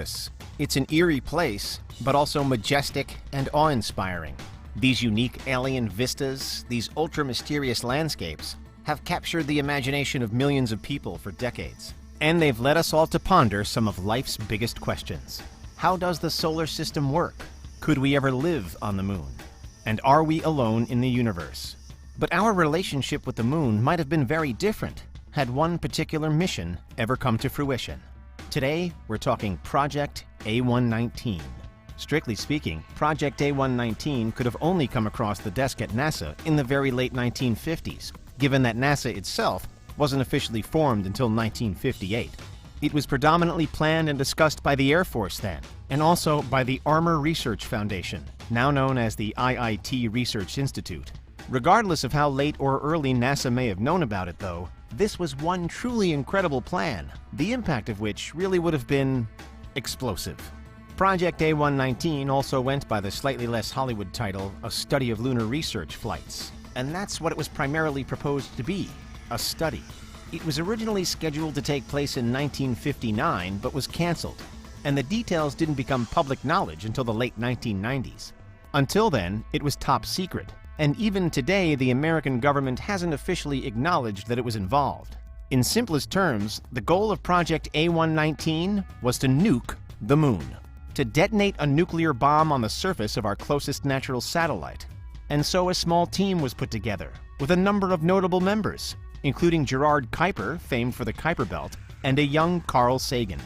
universe. It's an eerie place, but also majestic and awe-inspiring. These unique alien vistas, these ultra-mysterious landscapes, have captured the imagination of millions of people for decades. And they've led us all to ponder some of life's biggest questions. How does the solar system work? Could we ever live on the moon? And are we alone in the universe? But our relationship with the moon might have been very different had one particular mission ever come to fruition. Today, we're talking Project A119. Strictly speaking, Project A119 could have only come across the desk at NASA in the very late 1950s, given that NASA itself wasn't officially formed until 1958. It was predominantly planned and discussed by the Air Force then, and also by the Armor Research Foundation, now known as the IIT Research Institute. Regardless of how late or early NASA may have known about it, though, this was one truly incredible plan, the impact of which really would have been explosive. Project A119 also went by the slightly less Hollywood title, A Study of Lunar Research Flights. And that's what it was primarily proposed to be, a study. It was originally scheduled to take place in 1959, but was canceled, and the details didn't become public knowledge until the late 1990s. Until then, it was top secret, and even today the American government hasn't officially acknowledged that it was involved. In simplest terms, the goal of Project A119 was to nuke the moon, to detonate a nuclear bomb on the surface of our closest natural satellite. And so a small team was put together, with a number of notable members, including Gerard Kuiper, famed for the Kuiper Belt, and a young Carl Sagan.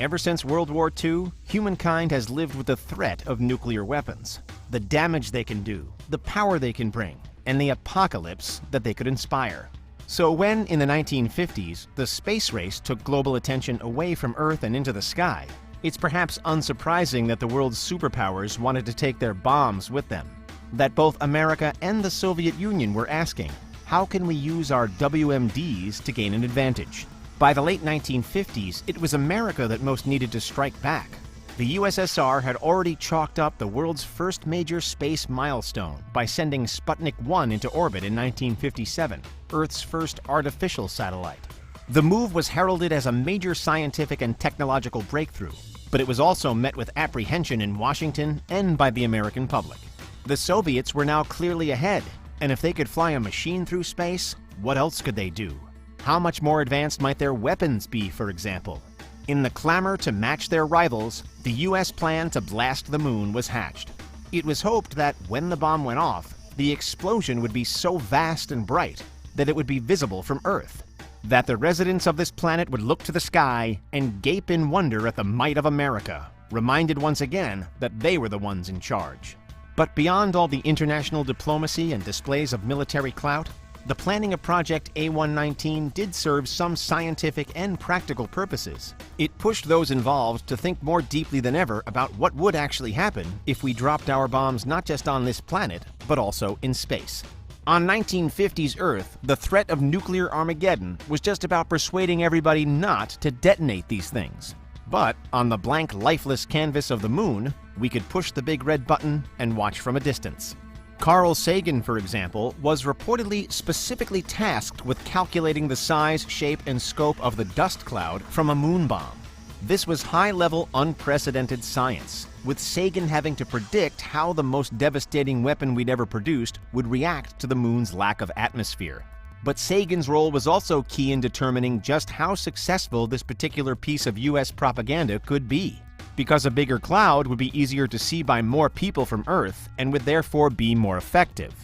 Ever since World War II, humankind has lived with the threat of nuclear weapons, the damage they can do, the power they can bring, and the apocalypse that they could inspire. So when, in the 1950s, the space race took global attention away from Earth and into the sky, it's perhaps unsurprising that the world's superpowers wanted to take their bombs with them. That both America and the Soviet Union were asking, how can we use our WMDs to gain an advantage? By the late 1950s, it was America that most needed to strike back. The USSR had already chalked up the world's first major space milestone by sending Sputnik 1 into orbit in 1957, Earth's first artificial satellite. The move was heralded as a major scientific and technological breakthrough, but it was also met with apprehension in Washington and by the American public. The Soviets were now clearly ahead, and if they could fly a machine through space, what else could they do? How much more advanced might their weapons be, for example? In the clamor to match their rivals, the US plan to blast the moon was hatched. It was hoped that when the bomb went off, the explosion would be so vast and bright that it would be visible from Earth, that the residents of this planet would look to the sky and gape in wonder at the might of America, reminded once again that they were the ones in charge. But beyond all the international diplomacy and displays of military clout, the planning of Project A119 did serve some scientific and practical purposes. It pushed those involved to think more deeply than ever about what would actually happen if we dropped our bombs not just on this planet, but also in space. On 1950s Earth, the threat of nuclear Armageddon was just about persuading everybody not to detonate these things. But on the blank, lifeless canvas of the moon, we could push the big red button and watch from a distance. Carl Sagan, for example, was reportedly specifically tasked with calculating the size, shape, and scope of the dust cloud from a moon bomb. This was high-level, unprecedented science, with Sagan having to predict how the most devastating weapon we'd ever produced would react to the moon's lack of atmosphere. But Sagan's role was also key in determining just how successful this particular piece of US propaganda could be, because a bigger cloud would be easier to see by more people from Earth and would therefore be more effective.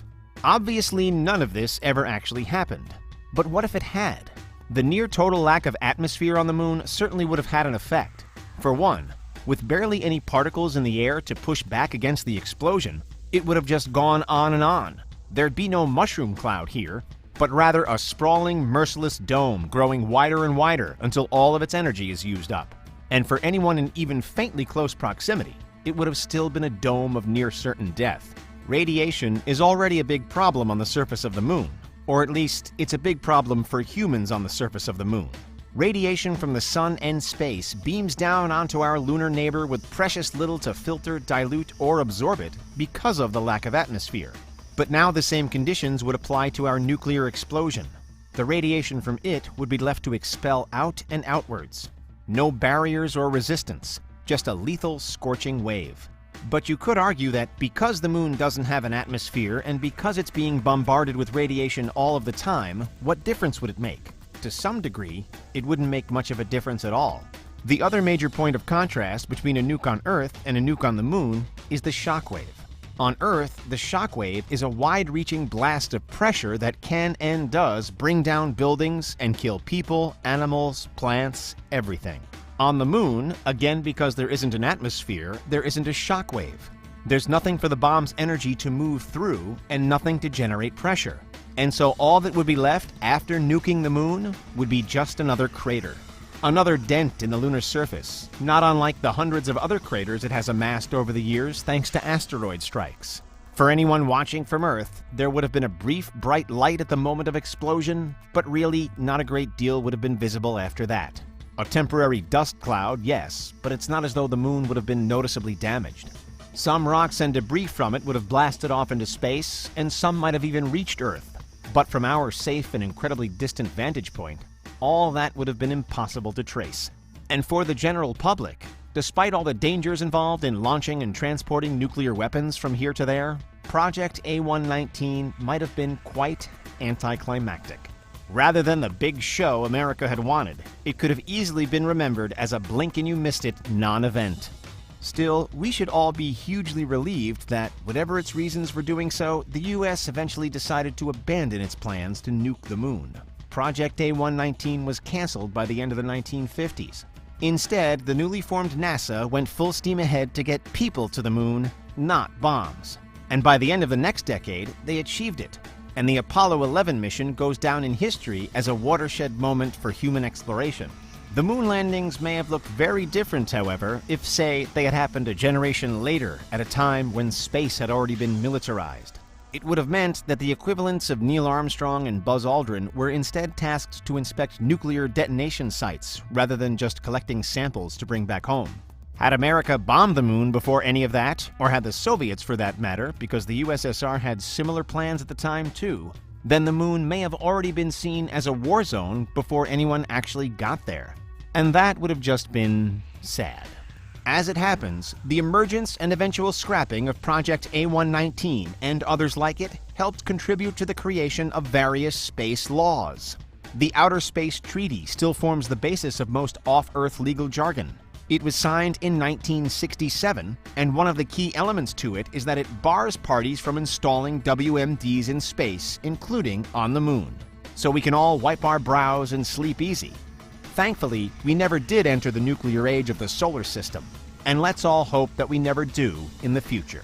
Obviously, none of this ever actually happened. But what if it had? The near-total lack of atmosphere on the moon certainly would have had an effect. For one, with barely any particles in the air to push back against the explosion, it would have just gone on and on. There'd be no mushroom cloud here, but rather a sprawling, merciless dome growing wider and wider until all of its energy is used up. And for anyone in even faintly close proximity, it would have still been a dome of near certain death. Radiation is already a big problem on the surface of the moon, or at least it's a big problem for humans on the surface of the moon. Radiation from the sun and space beams down onto our lunar neighbor with precious little to filter, dilute, or absorb it because of the lack of atmosphere. But now the same conditions would apply to our nuclear explosion. The radiation from it would be left to expel out and outwards. No barriers or resistance. just a lethal, scorching wave. But you could argue that because the moon doesn't have an atmosphere and because it's being bombarded with radiation all of the time, what difference would it make? To some degree, it wouldn't make much of a difference at all. The other major point of contrast between a nuke on Earth and a nuke on the moon is the shockwave. On Earth, the shockwave is a wide-reaching blast of pressure that can and does bring down buildings and kill people, animals, plants, everything. On the moon, again because there isn't an atmosphere, there isn't a shockwave. There's nothing for the bomb's energy to move through and nothing to generate pressure. And so all that would be left after nuking the moon would be just another crater. Another dent in the lunar surface, not unlike the hundreds of other craters it has amassed over the years thanks to asteroid strikes. For anyone watching from Earth, there would have been a brief, bright light at the moment of explosion, but really not a great deal would have been visible after that. A temporary dust cloud, yes, but it's not as though the moon would have been noticeably damaged. Some rocks and debris from it would have blasted off into space, and some might have even reached Earth. But from our safe and incredibly distant vantage point, all that would have been impossible to trace. And for the general public, despite all the dangers involved in launching and transporting nuclear weapons from here to there, Project A119 might have been quite anticlimactic. Rather than the big show America had wanted, it could have easily been remembered as a blink-and-you-missed-it non-event. Still, we should all be hugely relieved that, whatever its reasons for doing so, the US eventually decided to abandon its plans to nuke the moon. Project A119 was canceled by the end of the 1950s. Instead, the newly formed NASA went full steam ahead to get people to the moon, not bombs. And by the end of the next decade, they achieved it. And the Apollo 11 mission goes down in history as a watershed moment for human exploration. The moon landings may have looked very different, however, if, say, they had happened a generation later at a time when space had already been militarized. It would have meant that the equivalents of Neil Armstrong and Buzz Aldrin were instead tasked to inspect nuclear detonation sites rather than just collecting samples to bring back home. Had America bombed the moon before any of that, or had the Soviets for that matter, because the USSR had similar plans at the time too, then the moon may have already been seen as a war zone before anyone actually got there. And that would have just been sad. As it happens, the emergence and eventual scrapping of Project A119 and others like it helped contribute to the creation of various space laws. The Outer Space Treaty still forms the basis of most off-Earth legal jargon. It was signed in 1967, and one of the key elements to it is that it bars parties from installing WMDs in space, including on the moon. So we can all wipe our brows and sleep easy. Thankfully, we never did enter the nuclear age of the solar system, and let's all hope that we never do in the future.